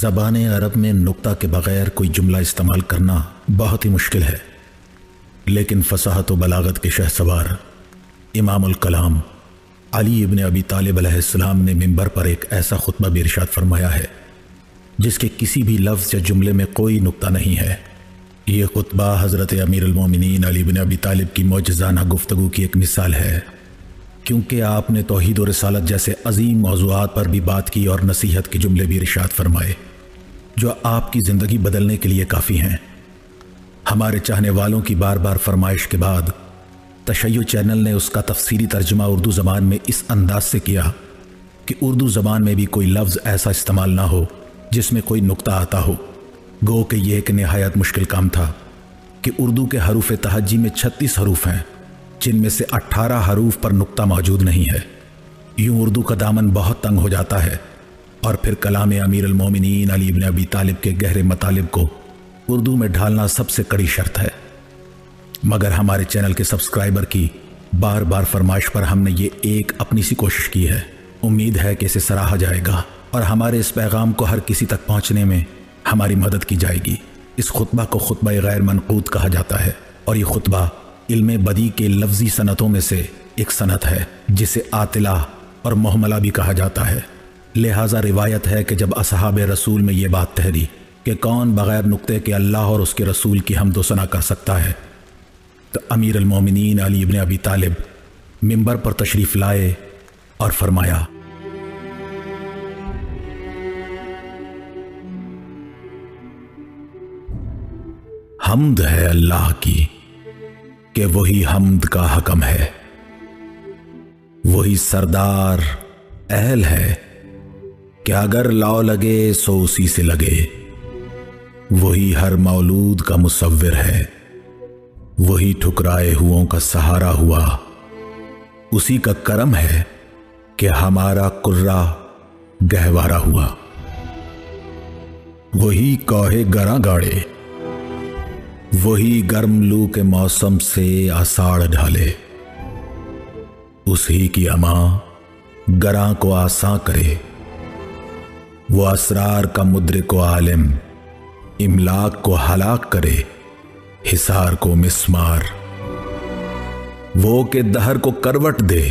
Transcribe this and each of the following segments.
ज़बान अरब में नुक्ता के बग़ैर कोई जुमला इस्तेमाल करना बहुत ही मुश्किल है, लेकिन फ़साहत व बलागत के शहसवार इमामुल कलाम अली इब्न अबी तालिब अलैहिस्सलाम ने मिंबर पर एक ऐसा खुतबा भी इरशाद फरमाया है जिसके किसी भी लफ्ज़ या जुमले में कोई नुक्ता नहीं है। ये खुतबा हज़रत अमीरुल मोमिनीन अली इब्न अबी तालिब की मौजज़ाना गुफ्तगू की एक मिसाल है, क्योंकि आपने तौहीद और रिसालत जैसे अजीम मौज़ूआत पर भी बात की और नसीहत के जुमले भी इरशाद फरमाए जो आपकी ज़िंदगी बदलने के लिए काफ़ी हैं। हमारे चाहने वालों की बार बार फरमाइश के बाद तशय्यो चैनल ने उसका तफसीरी तर्जुमा उर्दू ज़बान में इस अंदाज से किया कि उर्दू ज़बान में भी कोई लफ्ज़ ऐसा इस्तेमाल ना हो जिसमें कोई नुक्ता आता हो। गो कि यह एक नहायत मुश्किल काम था कि उर्दू के हरूफ तहज्जी में 36 हरूफ हैं, जिनमें से 18 हरूफ पर नुक्ता मौजूद नहीं है। यूँ उर्दू का दामन बहुत तंग हो जाता है और फिर कलाम अमीरुल मोमिनीन अली इब्न अबी तालिब के गहरे मतालिब को उर्दू में ढालना सबसे कड़ी शर्त है। मगर हमारे चैनल के सब्सक्राइबर की बार बार फरमाइश पर हमने ये एक अपनी सी कोशिश की है। उम्मीद है कि इसे सराहा जाएगा और हमारे इस पैगाम को हर किसी तक पहुँचने में हमारी मदद की जाएगी। इस खुतबा को खुतबा गैर मनक़ूद कहा जाता है और ये खुतबा इल्म बदी के लफ्ज़ी सनतों में से एक सनत है जिसे आतिला और मुहमला भी कहा जाता है। लिहाजा रिवायत है कि जब असहाब रसूल में ये बात ठहरी कि कौन बग़ैर नुक्ते के अल्लाह और उसके रसूल की हम्द व सना कर सकता है, तो अमीर अल मोमिनीन अली इब्न अबी तालिब मिंबर पर तशरीफ़ लाए और फरमाया, हम्द है अल्लाह की कि वही हम्द का हकम है, वही सरदार अहल है कि अगर लाओ लगे सो उसी से लगे, वही हर मौलूद का मुसव्विर है, वही ठुकराए हुओं का सहारा हुआ, उसी का करम है कि हमारा कुर्रा गहवारा हुआ, वही कौहे गरा गाड़े, वही गर्म लू के मौसम से आषाढ़ ढाले, उसी की अमा गरा को आसा करे, वो असरार का मुद्रिक व आलिम, इमलाक को हलाक करे, हिसार को मिस्मार, वो के दहर को करवट दे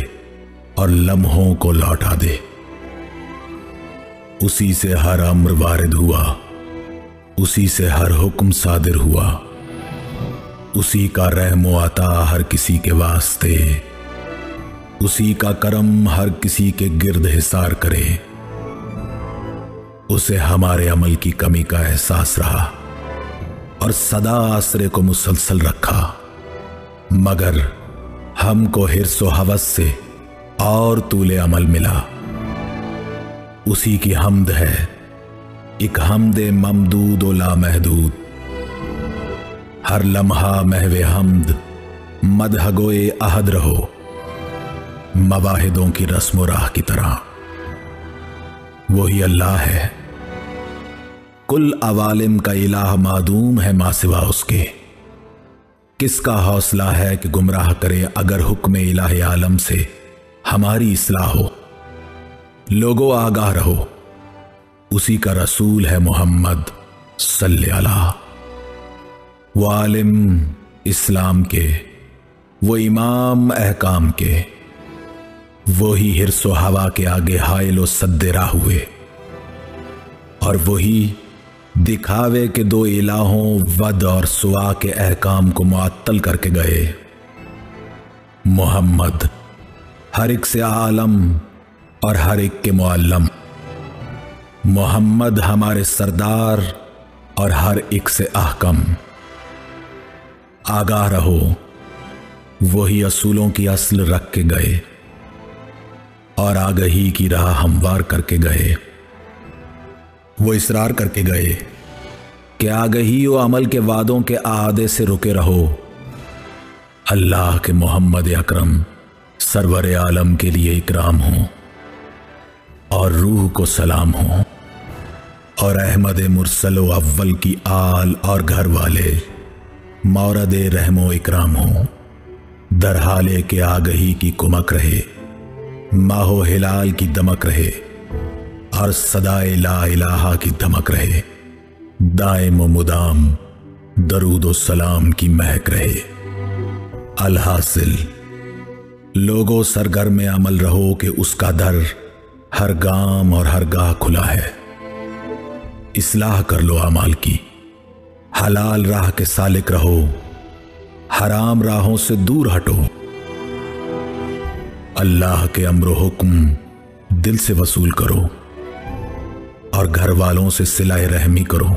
और लम्हों को लौटा दे, उसी से हर अम्र वारिद हुआ, उसी से हर हुक्म सादिर हुआ, उसी का रहमो अता हर किसी के वास्ते, उसी का करम हर किसी के गिर्द हिसार करे, उसे हमारे अमल की कमी का एहसास रहा और सदा आसरे को मुसलसल रखा, मगर हमको हिर्स व हवस से और तूले अमल मिला। उसी की हम्द है एक हमदे ममदूद व लामहदूद, हर लम्हा महवे हम्द मदहगोए अहद रहो, मवाहिदों की रस्म राह की तरह। वही अल्लाह है, कुल अवालिम का इलाह मादूम है मासिवा उसके, किसका हौसला है कि गुमराह करे अगर हुक्म इलाह आलम से हमारी इस्लाह हो। लोगो आगाह रहो, उसी का रसूल है मोहम्मद सल्ले अलैहि, वो आलिम इस्लाम के, वो इमाम अहकाम के, वही हिर्स व हवा के आगे हाइल व सद्देरा हुए और वही दिखावे के दो इलाहों वद और सुआ के अहकाम को मुअत्तल करके गए। मोहम्मद हर एक से आलम और हर एक के मुअल्लम, मोहम्मद हमारे सरदार और हर एक से अहकम। आगाह रहो, वही असूलों की असल रख के गए और आगही की राह हमवार करके गए। वो इसरार करके गए कि आगही व अमल के वादों के आदे से रुके रहो। अल्लाह के मोहम्मद अकरम सरवर आलम के लिए इकराम हो और रूह को सलाम हो और अहमद मुरसल व अव्वल की आल और घर वाले मौरद रहमो इकराम हो। दरहाले के आगही की कुमक रहे, माहो हिलाल की दमक रहे और सदाए ला इलाहा की धमक रहे, दायम व मुदाम दरूद व सलाम की महक रहे। अलहासिल लोगों सरगर्म अमल रहो कि उसका दर हर गाम और हर गाह खुला है। इस्लाह कर लो अमाल की, हलाल राह के सालिक रहो, हराम राहों से दूर हटो। अल्लाह के अम्र हुक्म दिल से वसूल करो और घर वालों से सिलाए रहमी करो।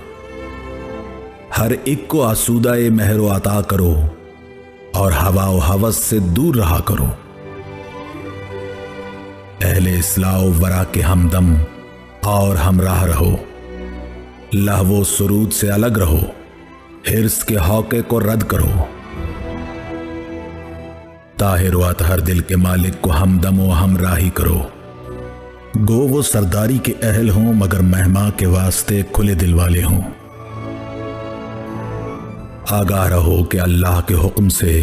हर एक को आसूदाए मेहर व अता करो और हवा व हवस से दूर रहा करो। अहले इस्लाह वरा के हमदम और हमराह रहो, लहवो सुरूद से अलग रहो, हिर्स के हौके को रद्द करो। ताहिर व अतहर दिल के मालिक को हमदम व हमराही करो। गो वो सरदारी के अहल हों मगर मेहमा के वास्ते खुले दिल वाले हों। आगाह रहो कि अल्लाह के हुक्म से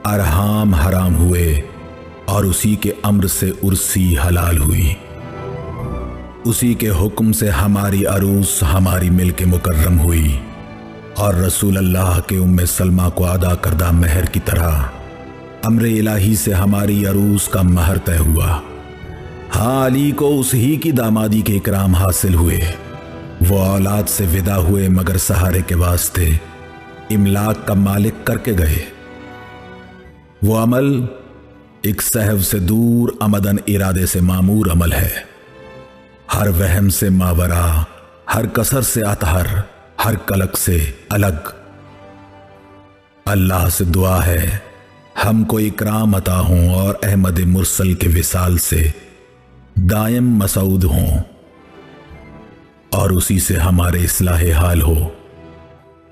अरहाम हराम हुए और उसी के अम्र से उर्सी हलाल हुई। उसी के हुक्म से हमारी अरूस हमारी मिल के मुकर्रम हुई और रसूल अल्लाह के उम्मे सलमा को अदा करदा महर की तरह अम्र इलाही से हमारी अरूस का महर तय हुआ। हाँ, अली को उस ही की दामादी के इकराम हासिल हुए। वो औलाद से विदा हुए मगर सहारे के वास्ते इमलाक का मालिक करके गए। वो अमल एक सहव से दूर अमदन इरादे से मामूर अमल है। हर वहम से मावरा, हर कसर से अतहर, हर कलक से अलग। अल्लाह से दुआ है हमको इकराम अता हों और अहमद मुरसल के विसाल से दायम मसऊद हों और उसी से हमारे इस्लाह हाल हो,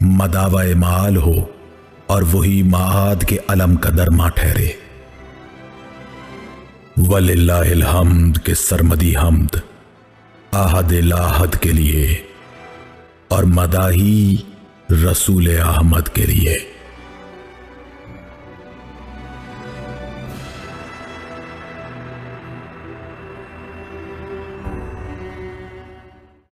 मदावा माल हो और वही माद के अलम का दरमा ठहरे। वलिल्लाहिल हम्द के सरमदी हम्द आहद लाहद के लिए और मदाही रसूल अहमद के लिए।